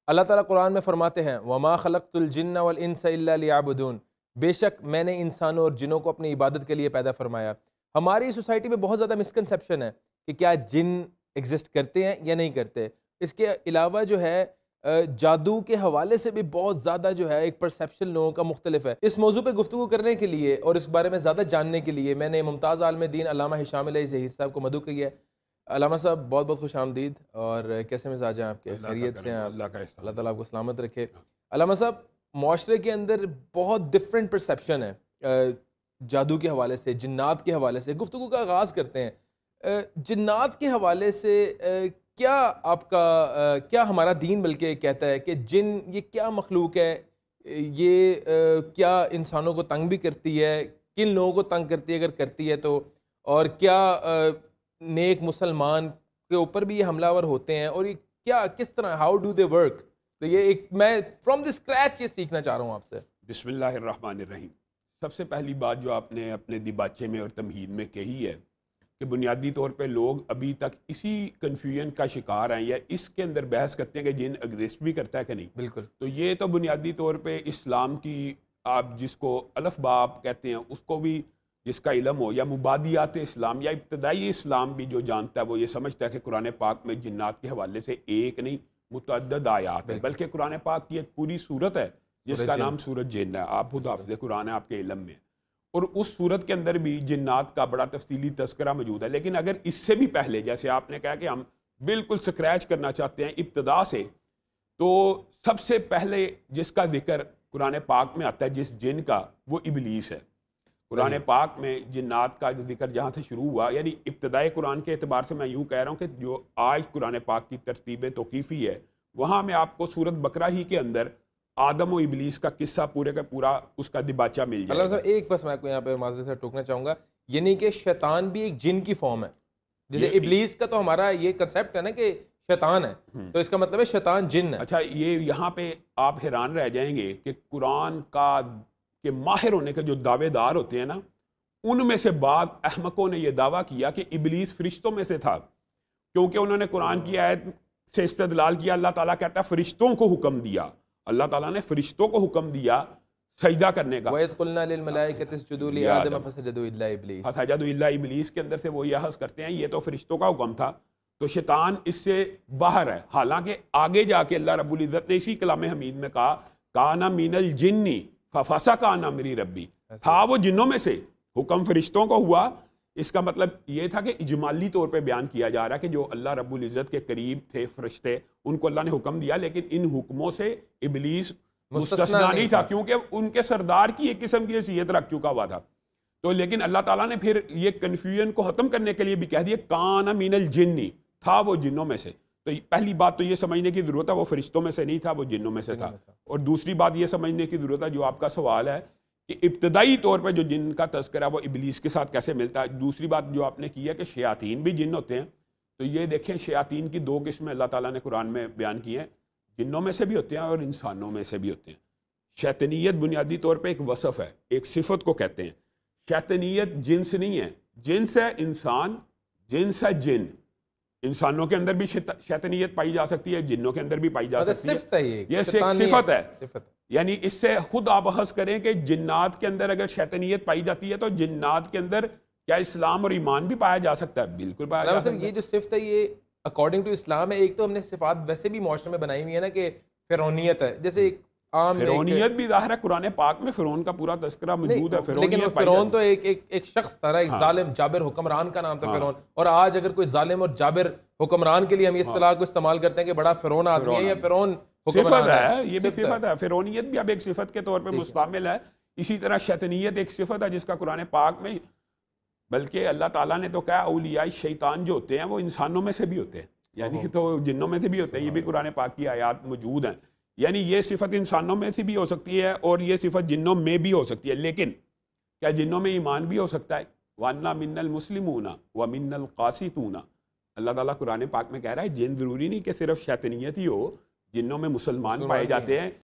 اللہ تعالیٰ قرآن میں فرماتے ہیں وَمَا خَلَقْتُ الْجِنَّ وَالْإِنسَ إِلَّا لِيَعْبُدُونَ، بے شک میں نے انسانوں اور جنوں کو اپنی عبادت کے لیے پیدا فرمایا۔ ہماری سوسائٹی میں بہت زیادہ مسکنسیپشن ہے کہ کیا جن ایگزسٹ کرتے ہیں یا نہیں کرتے۔ اس کے علاوہ جو ہے جادو کے حوالے سے بھی بہت زیادہ جو ہے ایک پرسیپشن لوگوں کا مختلف ہے۔ اس موضوع پہ گفتگو کرنے کے لیے اور اس بارے میں زیادہ جاننے کے لیے میں نے ممتاز عالم دین علامہ ہشام علیہ ظہیر صاحب کو مدعو کی ہے۔ علامہ صاحب بہت بہت خوش آمدید، اور کیسے مزاج ہیں آپ کے؟ خیریت سے ہیں آپ؟ اللہ تعالیٰ آپ کو سلامت رکھے۔ علامہ صاحب، معاشرے کے اندر بہت ڈفرینٹ پرسیپشن ہے جادو کے حوالے سے، جنات کے حوالے سے۔ گفتگو کا آغاز کرتے ہیں جنات کے حوالے سے۔ کیا آپ کا کیا ہمارا دین بلکہ کہتا ہے کہ جن یہ کیا مخلوق ہے، یہ کیا انسانوں کو تنگ بھی کرتی ہے، کن لوگوں کو تنگ کرتی ہے اگر کرتی ہے تو، اور کیا نیک مسلمان کے اوپر بھی یہ حملہ ور ہوتے ہیں، اور یہ کیا کس طرح ہاؤ ڈو دے ورک؟ تو یہ ایک میں فرام دی اسکریچ یہ سیکھنا چاہ رہا ہوں آپ سے۔ بسم اللہ الرحمن الرحیم۔ سب سے پہلی بات جو آپ نے اپنے دیباچے میں اور تمہید میں کہی ہے کہ بنیادی طور پہ لوگ ابھی تک اسی کنفیوژن کا شکار ہیں یا اس کے اندر بحث کرتے ہیں کہ جن ایگزسٹ بھی کرتا ہے کہ نہیں۔ بالکل۔ تو یہ تو بنیادی طور پہ اسلام کی، آپ جس کو الف باب کہتے ہیں، اس کو بھی جس کا علم ہو، یا مبادیات اسلام یا ابتدائی اسلام بھی جو جانتا ہے، وہ یہ سمجھتا ہے کہ قرآن پاک میں جنات کے حوالے سے ایک نہیں متعدد آیات ہے، بلکہ قرآن پاک کی ایک پوری سورت ہے جس کا نام سورت جن ہے۔ آپ خود حافظ قرآن ہے، آپ کے علم میں، اور اس سورت کے اندر بھی جنات کا بڑا تفصیلی تذکرہ موجود ہے۔ لیکن اگر اس سے بھی پہلے، جیسے آپ نے کہا کہ ہم بالکل سکریچ کرنا چاہتے ہیں ابتدا سے، تو سب سے پہلے جس کا ذکر قرآن پاک میں آتا ہے جس جن کا، وہ ابلیس ہے۔ قرآن پاک میں جنات کا ذکر جہاں سے شروع ہوا، یعنی ابتدائے قرآن کے اعتبار سے میں یوں کہہ رہا ہوں کہ جو آج قرآن پاک کی ترتیب توقیفی ہے، وہاں میں آپ کو سورت بقرہ ہی کے اندر آدم و ابلیس کا قصہ پورے کا پورا اس کا دیباچہ مل جائے گا۔ اللہ صاحب ایک بس میں آپ کو یہاں پہ معذرت سے ٹوکنا چاہوں گا، یعنی کہ شیطان بھی ایک جن کی فارم ہے۔ جیسے ابلیس کا تو ہمارا یہ کنسیپٹ ہے نا کہ شیطان ہے، تو اس کا مطلب ہے شیطان جن ہے۔ اچھا، یہ یہاں پہ آپ حیران رہ جائیں گے کہ قرآن کا کے ماہر ہونے کے جو دعوے دار ہوتے ہیں نا، ان میں سے بعض احمقوں نے یہ دعویٰ کیا کہ ابلیس فرشتوں میں سے تھا، کیونکہ انہوں نے قرآن کی آیت سے استدلال کیا۔ اللہ تعالیٰ کہتا ہے فرشتوں کو حکم دیا، اللہ تعالیٰ نے فرشتوں کو حکم دیا سجدہ کرنے کا۔ وَإِذْ قُلْنَا لِلْمَلَائِكَةِ اسْجُدُوا لِآدَمَ فَسَجَدُوا إِلَّا إِبْلِيسَ فَسَجَدُوا إِلَّا إِبْلِيسَ کے اندر سے وہ یہ حس کرتے ہیں یہ تو فرشتوں کا حکم تھا، تو شیطان اس سے باہر ہے۔ حالانکہ آگے جا کے اللہ رب العزت نے اسی کلام حمید میں کہا کَانَ مِنَ الْجِنِّ فَفَسَقَ عَنْ أَمْرِ رَبِّهِ، تھا وہ جنوں میں سے، حکم فرشتوں کو ہوا۔ اس کا مطلب یہ تھا کہ اجمالی طور پہ بیان کیا جا رہا ہے کہ جو اللہ رب العزت کے قریب تھے فرشتے، ان کو اللہ نے حکم دیا، لیکن ان حکموں سے ابلیس مستثنا نہیں تھا، کیونکہ ان کے سردار کی ایک قسم کی حیثیت رکھ چکا ہوا تھا۔ تو لیکن اللہ تعالیٰ نے پھر یہ کنفیوژن کو ختم کرنے کے لیے بھی کہہ دیا کان من الجن، تھا وہ جنوں میں سے۔ تو پہلی بات تو یہ سمجھنے کی ضرورت ہے وہ فرشتوں میں سے نہیں تھا، وہ جنوں میں سے تھا۔ اور دوسری بات یہ سمجھنے کی ضرورت ہے جو آپ کا سوال ہے کہ ابتدائی طور پہ جو جن کا تذکرہ وہ ابلیس کے ساتھ کیسے ملتا ہے۔ دوسری بات جو آپ نے کی ہے کہ شیاطین بھی جن ہوتے ہیں، تو یہ دیکھیں شیاطین کی دو قسمیں اللہ تعالیٰ نے قرآن میں بیان کی ہیں، جنوں میں سے بھی ہوتے ہیں اور انسانوں میں سے بھی ہوتے ہیں۔ شیطانیت بنیادی طور پہ ایک وصف ہے، ایک صفت کو کہتے ہیں۔ شیطانیت جنس نہیں ہے، جنس ہے انسان، جنس ہے جن۔ انسانوں کے اندر بھی شیطانیت پائی جا سکتی ہے، جنوں کے اندر بھی پائی جا سکتی ہے، یہ ایک صفت ہے۔ یعنی اس سے خود آپ بحث کریں کہ جنات کے اندر اگر شیطانیت پائی جاتی ہے تو جنات کے اندر کیا اسلام اور ایمان بھی پایا جا سکتا ہے؟ بالکل پایا جا سکتا ہے۔ یہ جو صفت ہے یہ اکارڈنگ ٹو اسلام ہے۔ ایک تو ہم نے صفات ویسے بھی معاشرے میں بنائی ہوئی ہے نا کہ فرعونیت ہے، جیسے ایک عام فرعونیت بھی ظاہر ہے قرآن پاک میں فرعون کا پورا تذکرہ موجود ہے۔ لیکن فرعون تو ایک شخص تھا نا، ایک ظالم جابر حکمران کا نام تھا فرعون۔ اور آج اگر کوئی ظالم اور جابر حکمران کے لیے ہم اس اصطلاح کو استعمال کرتے ہیں کہ بڑا فرعون آدمی ہے یا فرعون صفت ہے، یہ بھی صفت ہے۔ فرعونیت بھی اب ایک صفت کے طور پہ مستعمل ہے۔ اسی طرح شیطانیت ایک صفت ہے جس کا قرآن پاک میں، بلکہ اللہ تعالیٰ نے تو کہا اولیاء شیطان جو ہوتے ہیں وہ انسانوں میں سے بھی ہوتے ہیں، یعنی تو جنوں میں سے بھی ہوتے ہیں۔ یہ بھی قرآن پاک کی آیات موجود ہیں۔ یعنی یہ صفت انسانوں میں سے بھی ہو سکتی ہے اور یہ صفت جنوں میں بھی ہو سکتی ہے، لیکن کیا جنوں میں ایمان بھی ہو سکتا ہے؟ وَأَنَّا مِنَّ الْمُسْلِمُونَ وَمِنَّ الْقَاسِطُونَ۔ اللہ تعالیٰ قرآن پاک میں کہہ رہا ہے جن ضروری نہیں کہ صرف شیطانیت ہی ہو، جنوں میں مسلمان پائے جاتے ہیں،